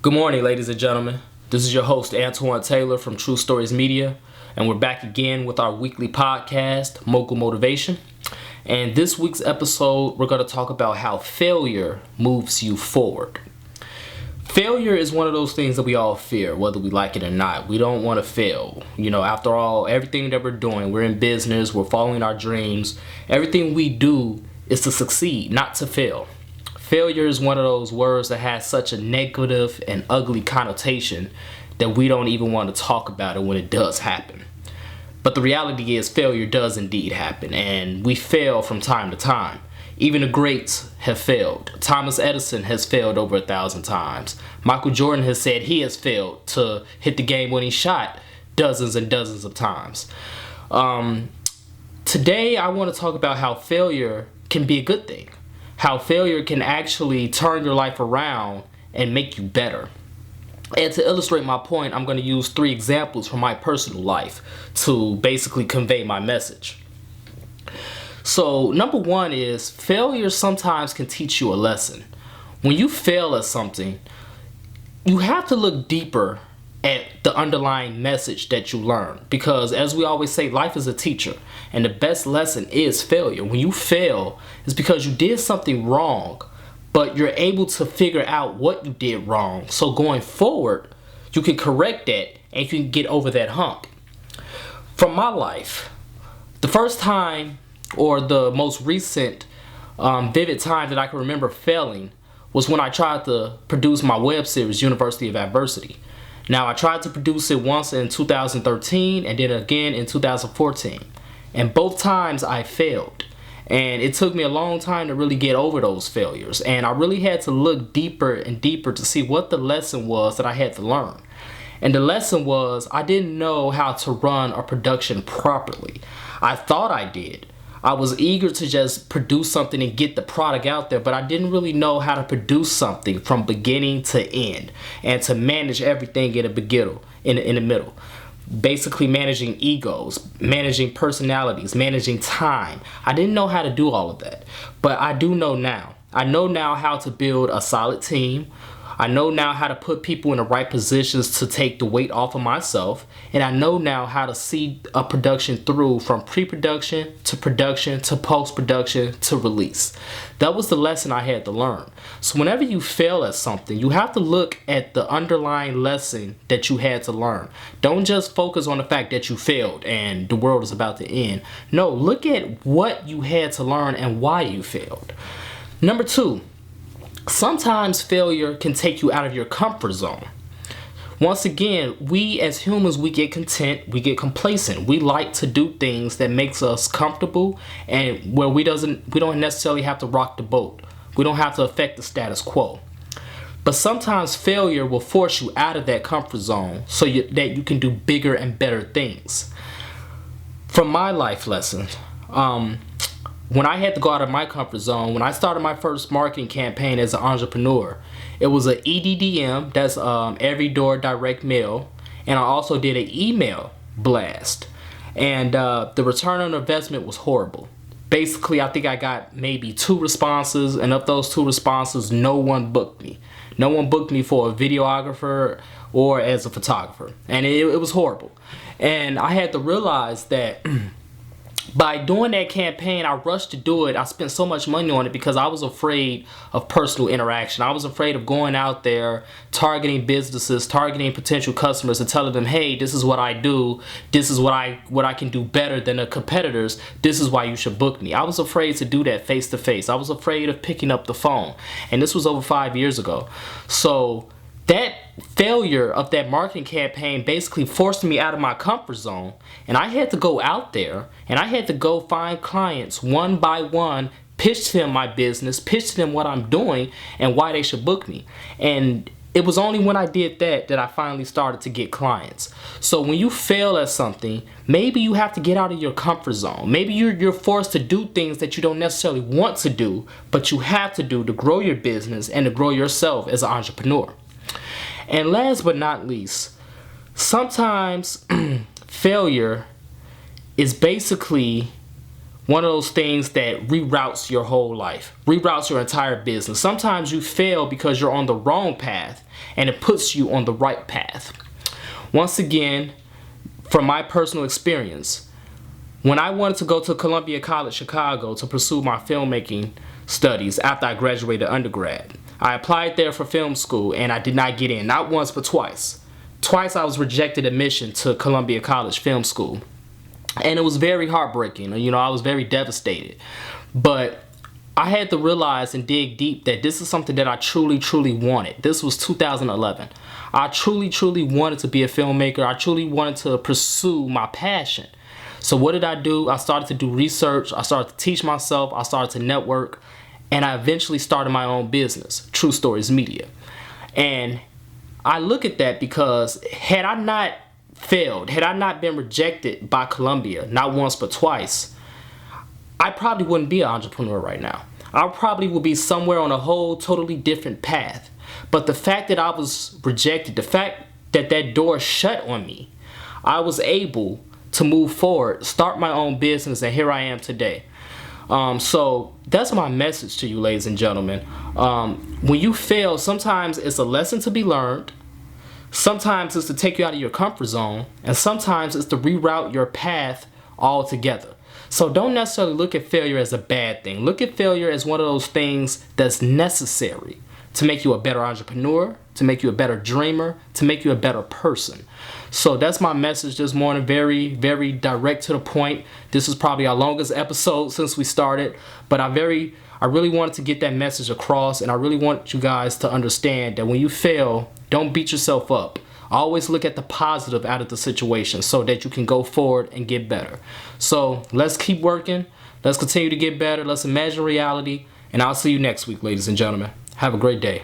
Good morning, ladies and gentlemen. This is your host, Antoine Taylor from True Stories Media, and we're back again with our weekly podcast, Mogul Motivation. And this week's episode, we're going to talk about how failure moves you forward. Failure is one of those things that we all fear, whether we like it or not. We don't want to fail. After all, everything that we're doing, we're in business, we're following our dreams. Everything we do is to succeed, not to fail. Failure is one of those words that has such a negative and ugly connotation that we don't even want to talk about it when it does happen. But the reality is failure does indeed happen, and we fail from time to time. Even the greats have failed. Thomas Edison has failed over 1,000 times. Michael Jordan has said he has failed to hit the game-winning shot dozens and dozens of times. Today I want to talk about how failure can be a good thing. How failure can actually turn your life around and make you better. And to illustrate my point, I'm going to use 3 examples from my personal life to basically convey my message. So, number 1 is failure sometimes can teach you a lesson. When you fail at something, you have to look deeper at the underlying message that you learn, because as we always say, life is a teacher, and the best lesson is failure. When you fail, it's because you did something wrong, but you're able to figure out what you did wrong, so going forward you can correct that and you can get over that hump. From my life, the first time, or the most recent vivid time that I can remember failing, was when I tried to produce my web series, University of Adversity. Now, I tried to produce it once in 2013 and then again in 2014. And both times I failed. And it took me a long time to really get over those failures. And I really had to look deeper and deeper to see what the lesson was that I had to learn. And the lesson was I didn't know how to run a production properly. I thought I did. I was eager to just produce something and get the product out there, but I didn't really know how to produce something from beginning to end and to manage everything in the middle. Basically managing egos, managing personalities, managing time. I didn't know how to do all of that, but I do know now. I know now how to build a solid team. I know now how to put people in the right positions to take the weight off of myself. And I know now how to see a production through from pre-production to production to post-production to release. That was the lesson I had to learn. So whenever you fail at something, you have to look at the underlying lesson that you had to learn. Don't just focus on the fact that you failed and the world is about to end. No, look at what you had to learn and why you failed. Number 2. Sometimes failure can take you out of your comfort zone. Once again, we as humans, we get content, we get complacent. We like to do things that makes us comfortable and where we don't necessarily have to rock the boat. We don't have to affect the status quo. But sometimes failure will force you out of that comfort zone so that you can do bigger and better things. From my life lessons, when I had to go out of my comfort zone, when I started my first marketing campaign as an entrepreneur, it was an EDDM, that's every door direct mail, and I also did an email blast. And the return on investment was horrible. Basically, I think I got maybe 2 responses, and of those 2 responses, no one booked me. No one booked me for a videographer or as a photographer, and it was horrible. And I had to realize that by doing that campaign, I rushed to do it. I spent so much money on it because I was afraid of personal interaction. I was afraid of going out there, targeting businesses, targeting potential customers and telling them, hey, this is what I do. This is what I can do better than the competitors. This is why you should book me. I was afraid to do that face to face. I was afraid of picking up the phone. And this was over 5 years ago. So that failure of that marketing campaign basically forced me out of my comfort zone, and I had to go out there and I had to go find clients one by one, pitch to them my business, pitch to them what I'm doing and why they should book me. And it was only when I did that I finally started to get clients. So when you fail at something, maybe you have to get out of your comfort zone. Maybe you're forced to do things that you don't necessarily want to do, but you have to do to grow your business and to grow yourself as an entrepreneur. And last but not least, sometimes failure is basically one of those things that reroutes your whole life, reroutes your entire business. Sometimes you fail because you're on the wrong path, and it puts you on the right path. Once again, from my personal experience, when I wanted to go to Columbia College Chicago to pursue my filmmaking studies after I graduated undergrad, I applied there for film school and I did not get in, not once but twice. Twice I was rejected admission to Columbia College Film School. And it was very heartbreaking. You know, I was very devastated. But I had to realize and dig deep that this is something that I truly, truly wanted. This was 2011. I truly, truly wanted to be a filmmaker. I truly wanted to pursue my passion. So what did I do? I started to do research. I started to teach myself. I started to network. And I eventually started my own business, True Stories Media. And I look at that because had I not failed, had I not been rejected by Columbia, not once but twice, I probably wouldn't be an entrepreneur right now. I probably would be somewhere on a whole totally different path. But the fact that I was rejected, the fact that that door shut on me, I was able to move forward, start my own business, and here I am today. So that's my message to you, ladies and gentlemen. When you fail, sometimes it's a lesson to be learned. Sometimes it's to take you out of your comfort zone. And sometimes it's to reroute your path altogether. So don't necessarily look at failure as a bad thing. Look at failure as one of those things that's necessary to make you a better entrepreneur, to make you a better dreamer, to make you a better person. So that's my message this morning. Very, very direct to the point. This is probably our longest episode since we started, but I really wanted to get that message across, and I really want you guys to understand that when you fail, don't beat yourself up. Always look at the positive out of the situation so that you can go forward and get better. So let's keep working. Let's continue to get better. Let's imagine reality, and I'll see you next week, ladies and gentlemen. Have a great day.